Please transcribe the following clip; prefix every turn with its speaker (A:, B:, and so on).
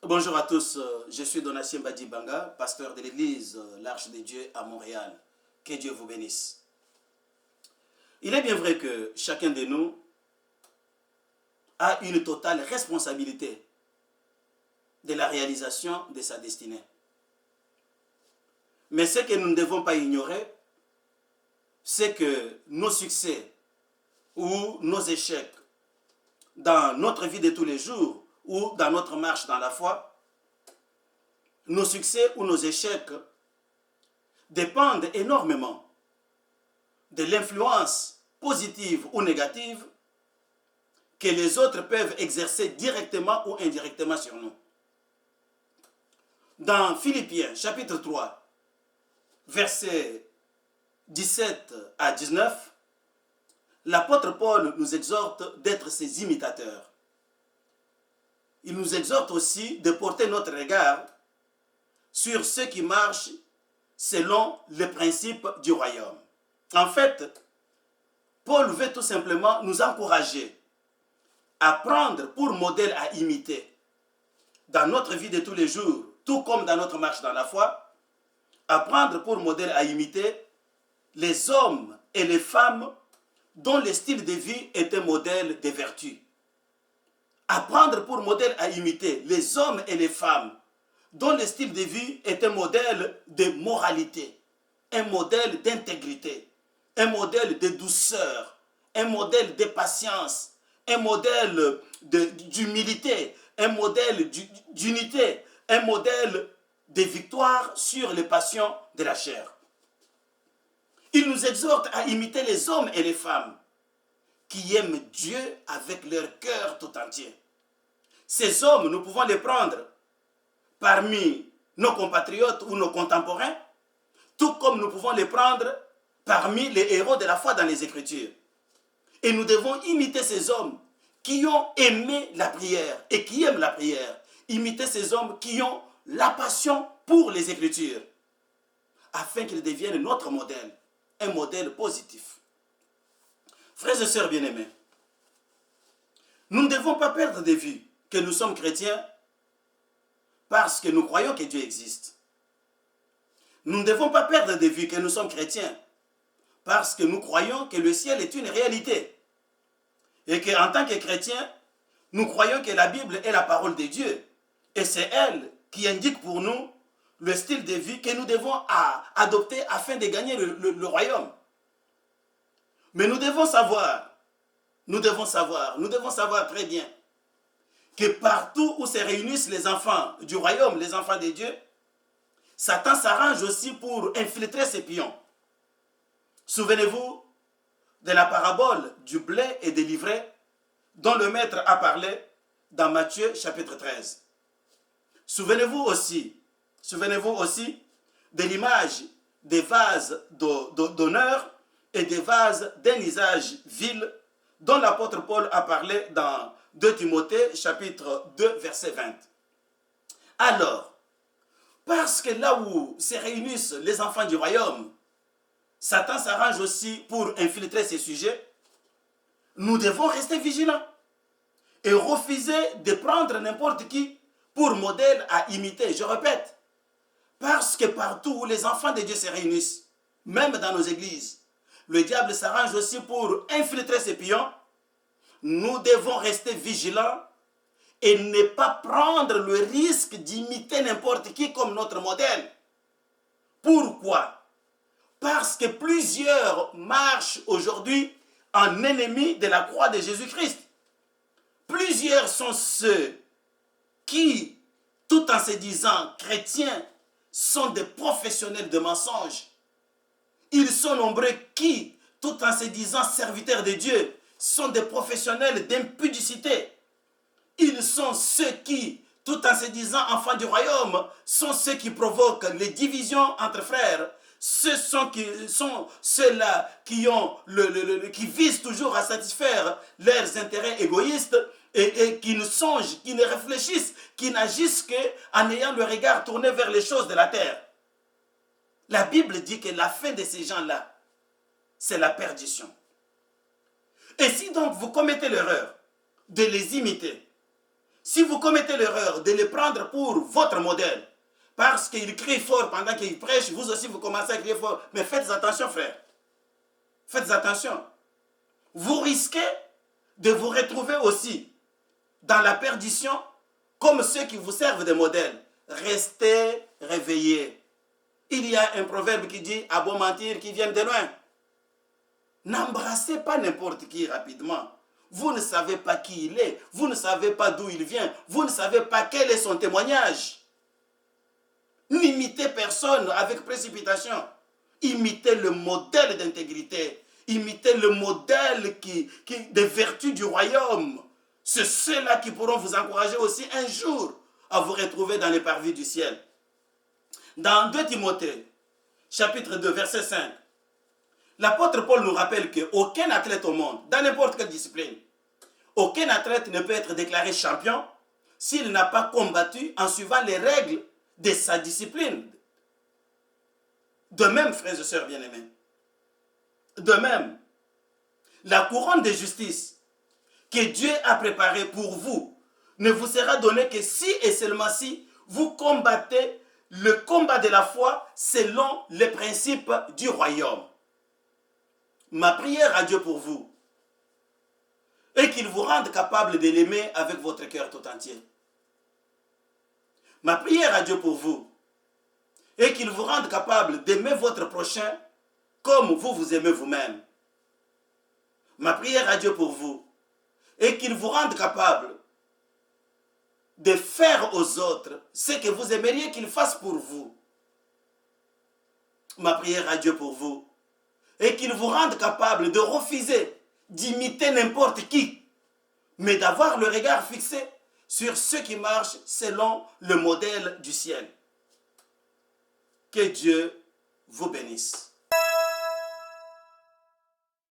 A: Bonjour à tous, je suis Donatien Badibanga, pasteur de l'église l'Arche de Dieu à Montréal. Que Dieu vous bénisse. Il est bien vrai que chacun de nous a une totale responsabilité de la réalisation de sa destinée. Mais ce que nous ne devons pas ignorer, c'est que nos succès ou nos échecs dans notre vie de tous les jours ou dans notre marche dans la foi, nos succès ou nos échecs dépendent énormément de l'influence positive ou négative que les autres peuvent exercer directement ou indirectement sur nous. Dans Philippiens chapitre 3, versets 17 à 19, l'apôtre Paul nous exhorte d'être ses imitateurs. Il nous exhorte aussi de porter notre regard sur ceux qui marchent selon les principes du royaume. En fait, Paul veut tout simplement nous encourager à prendre pour modèle à imiter dans notre vie de tous les jours, tout comme dans notre marche dans la foi, à prendre pour modèle à imiter les hommes et les femmes dont le style de vie est un modèle de vertu. À prendre pour modèle à imiter les hommes et les femmes dont le style de vie est un modèle de moralité, un modèle d'intégrité, un modèle de douceur, un modèle de patience, un modèle d'humilité, un modèle d'unité, un modèle de victoire sur les passions de la chair. Il nous exhorte à imiter les hommes et les femmes qui aiment Dieu avec leur cœur tout entier. Ces hommes, nous pouvons les prendre parmi nos compatriotes ou nos contemporains, tout comme nous pouvons les prendre parmi les héros de la foi dans les Écritures. Et nous devons imiter ces hommes qui ont aimé la prière et qui aiment la prière. Imiter ces hommes qui ont la passion pour les Écritures, afin qu'ils deviennent notre modèle, un modèle positif. Frères et sœurs bien-aimés, nous ne devons pas perdre de vue que nous sommes chrétiens parce que nous croyons que Dieu existe. Nous ne devons pas perdre de vue que nous sommes chrétiens parce que nous croyons que le ciel est une réalité. Et qu'en tant que chrétiens, nous croyons que la Bible est la parole de Dieu. Et c'est elle qui indique pour nous le style de vie que nous devons adopter afin de gagner le royaume. Mais nous devons savoir très bien que partout où se réunissent les enfants du royaume, les enfants de Dieu, Satan s'arrange aussi pour infiltrer ses pions. Souvenez-vous de la parabole du blé et des livrets dont le maître a parlé dans Matthieu chapitre 13. Souvenez-vous aussi de l'image des vases d'honneur et des vases d'un usage vil dont l'apôtre Paul a parlé dans 2 Timothée chapitre 2 verset 20. Alors, parce que là où se réunissent les enfants du royaume, Satan s'arrange aussi pour infiltrer ces sujets, nous devons rester vigilants et refuser de prendre n'importe qui pour modèle à imiter. Je répète, parce que partout où les enfants de Dieu se réunissent, même dans nos églises, le diable s'arrange aussi pour infiltrer ses pions. Nous devons rester vigilants et ne pas prendre le risque d'imiter n'importe qui comme notre modèle. Pourquoi? Parce que plusieurs marchent aujourd'hui en ennemis de la croix de Jésus-Christ. Plusieurs sont ceux qui, tout en se disant chrétiens, sont des professionnels de mensonges. Ils sont nombreux qui, tout en se disant serviteurs de Dieu, sont des professionnels d'impudicité. Ils sont ceux qui, tout en se disant enfants du royaume, sont ceux qui provoquent les divisions entre frères. Ce sont ceux-là qui visent toujours à satisfaire leurs intérêts égoïstes et qui ne songent, qui ne réfléchissent, qui n'agissent qu'en ayant le regard tourné vers les choses de la terre. La Bible dit que la fin de ces gens-là, c'est la perdition. Et si donc vous commettez l'erreur de les imiter, Si vous commettez l'erreur de les prendre pour votre modèle, parce qu'ils crient fort pendant qu'ils prêchent, vous aussi vous commencez à crier fort. Mais faites attention, frère. Faites attention. Vous risquez de vous retrouver aussi dans la perdition comme ceux qui vous servent de modèle. Restez réveillés. Il y a un proverbe qui dit « à bon mentir qui viennent de loin ». N'embrassez pas n'importe qui rapidement. Vous ne savez pas qui il est. Vous ne savez pas d'où il vient. Vous ne savez pas quel est son témoignage. N'imitez personne avec précipitation. Imitez le modèle d'intégrité. Imitez le modèle des vertus du royaume. C'est ceux-là qui pourront vous encourager aussi un jour à vous retrouver dans les parvis du ciel. Dans 2 Timothée, chapitre 2, verset 5, l'apôtre Paul nous rappelle qu'aucun athlète au monde, dans n'importe quelle discipline, aucun athlète ne peut être déclaré champion s'il n'a pas combattu en suivant les règles de sa discipline. De même, frères et sœurs bien-aimés, de même, la couronne de justice que Dieu a préparée pour vous ne vous sera donnée que si et seulement si vous combattez le combat de la foi selon les principes du royaume. Ma prière à Dieu pour vous est qu'il vous rende capable de l'aimer avec votre cœur tout entier. Ma prière à Dieu pour vous est qu'il vous rende capable d'aimer votre prochain comme vous vous aimez vous-même. Ma prière à Dieu pour vous est qu'il vous rende capable de faire aux autres ce que vous aimeriez qu'ils fassent pour vous. Ma prière à Dieu pour vous est qu'il vous rende capable de refuser d'imiter n'importe qui, mais d'avoir le regard fixé sur ceux qui marchent selon le modèle du ciel. Que Dieu vous bénisse.